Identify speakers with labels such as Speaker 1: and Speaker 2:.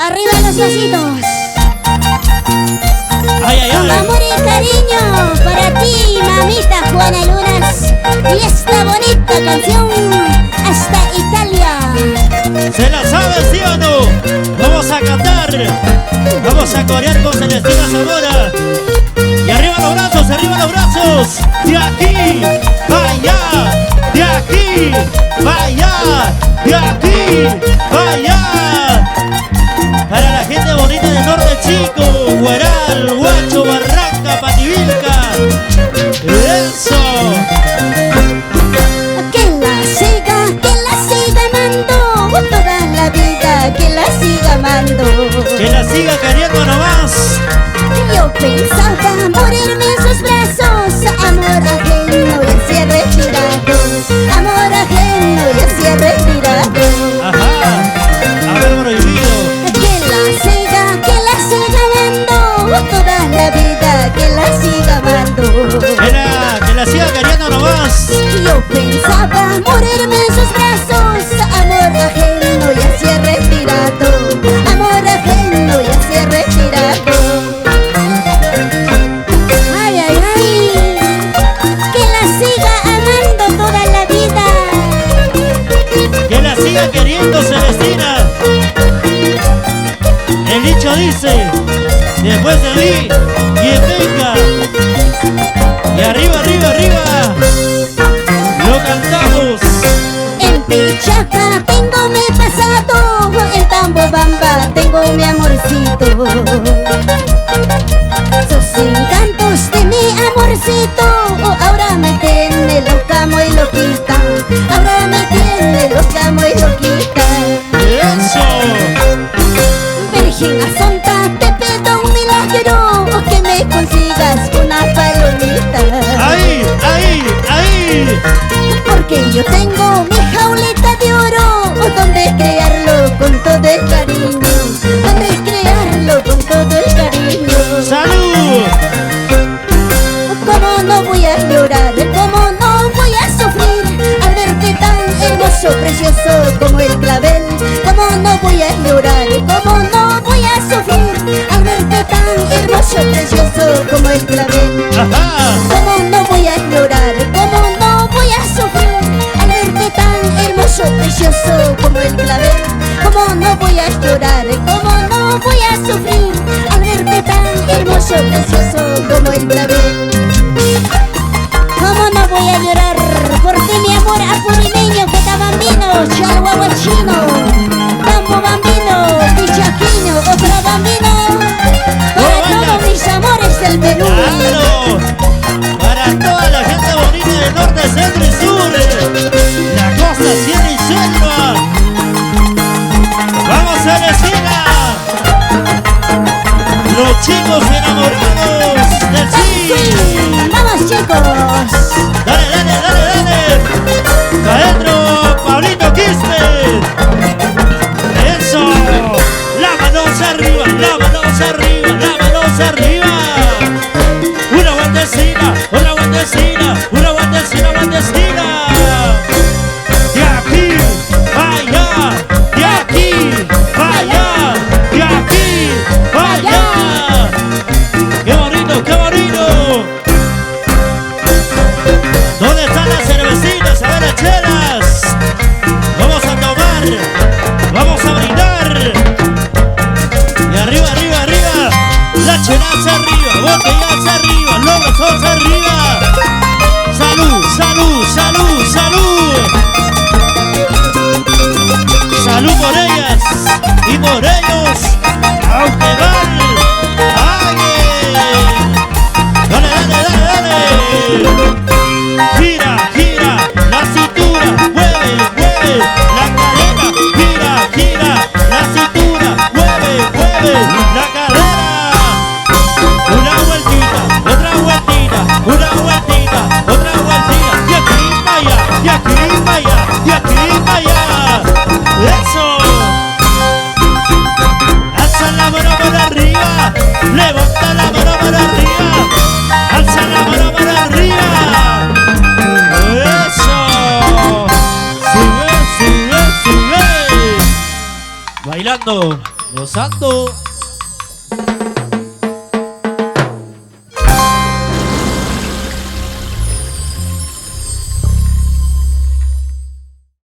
Speaker 1: Arriba los vasitos.
Speaker 2: Ay, ay,
Speaker 1: Con
Speaker 2: ay.
Speaker 1: amor y cariño para ti, mamita Juana Lunas. Y esta bonita canción hasta Italia.
Speaker 2: ¿Se la sabe, sí o no? Vamos a cantar. Vamos a corear con Celestina Zamora. Y arriba los brazos, arriba los brazos. De aquí, vaya. De aquí, vaya. De aquí, vaya. Para la gente bonita del norte, chico, Huaral, Huacho, Barranca, Pativilca. Eso.
Speaker 1: Que la siga amando toda la vida, que la siga amando.
Speaker 2: Que la siga queriendo nomás.
Speaker 1: Yo pensaba morirme en sus brazos, amor ajeno y así he retirado, amor ajeno y así he retirado.
Speaker 2: Ajá, haber prohibido.
Speaker 1: Que la siga amando toda la vida, que la siga amando.
Speaker 2: Que la siga queriendo nomás.
Speaker 1: Yo pensaba morirme en sus brazos, amor ajeno y así he retirado, amor ajeno y así he retirado. Ay, ay, ay, que la siga amando toda la vida.
Speaker 2: Que la siga queriendo Celestina. El dicho dice, después de mí, quien venga. Y arriba, arriba, arriba. Lo cantamos.
Speaker 1: En Pichaca tengo mi pasado, en Tambobamba tengo mi amorcito. Sus encantos de mi amorcito ahora me tiene loca muy loquita, ahora me tiene loca muy loquita.
Speaker 2: Eso.
Speaker 1: Virgen Asonta, te pido un milagro, que me consigas una palomita.
Speaker 2: Ahí, ahí, ahí.
Speaker 1: Porque yo tengo mi jaulita de oro, donde criarlo con todo el cariño, donde criarlo con todo el cariño.
Speaker 2: ¡Salud!
Speaker 1: ¿Cómo no voy a llorar? ¿Cómo no voy a sufrir al verte tan hermoso, precioso como el clavel? ¿Cómo no voy a llorar? ¿Cómo no voy a sufrir al verte tan hermoso, precioso como el clavel?
Speaker 2: Ajá.
Speaker 1: ¿Cómo no voy a llorar? ¿Cómo no voy a sufrir al verte tan hermoso, precioso como el clavel? ¿Cómo no voy a llorar? ¿Cómo no voy a sufrir al verte tan hermoso, precioso como el clavel? ¿Cómo no voy a llorar por ti, mi amor apurimeño, Petabambino, Chalhuahuachino, Tambo Bambino, Pichaquino, otro bambino, para todos mis amores del Perú?
Speaker 2: ¡Claro! Para toda la gente bonita del norte, centro y sur. La costa, sierra y selva. ¡Vamos, Celestina! Los chicos enamorados del sí.
Speaker 1: ¡Vamos, chicos!
Speaker 2: Dale, dale, dale, dale. ¡Pa' adentro, Pablito Quispe! ¡Eso! ¡La manos arriba, la manos arriba, la manos arriba! Una vueltecina, una vueltecina, una vueltecina, vueltecina. De aquí, vaya, de aquí, vaya, de aquí, vaya. ¡Qué bonito, qué bonito! ¿Dónde están las cervecitas? A ver, las chelas. Vamos a tomar, vamos a brindar. Y arriba, arriba, arriba. La chelaza arriba, botellas arriba, los brazos arriba. Salud, salud, salud, salud. Salud por ellas y por ellos. Aunque van. Dale, dale, dale, dale. Gira, gira, la cintura, mueve, mueve, la cadera, gira, gira, la cintura, mueve, mueve, la cadera. Una vueltita, otra vueltita, una vueltita, otra vueltita, de aquí para allá, de aquí para allá, de aquí para allá. Eso. Alza la mano para arriba, levanta la mano para arriba, alza la mano para arriba. Eso. Sube, sube, sube. Bailando. Gozando.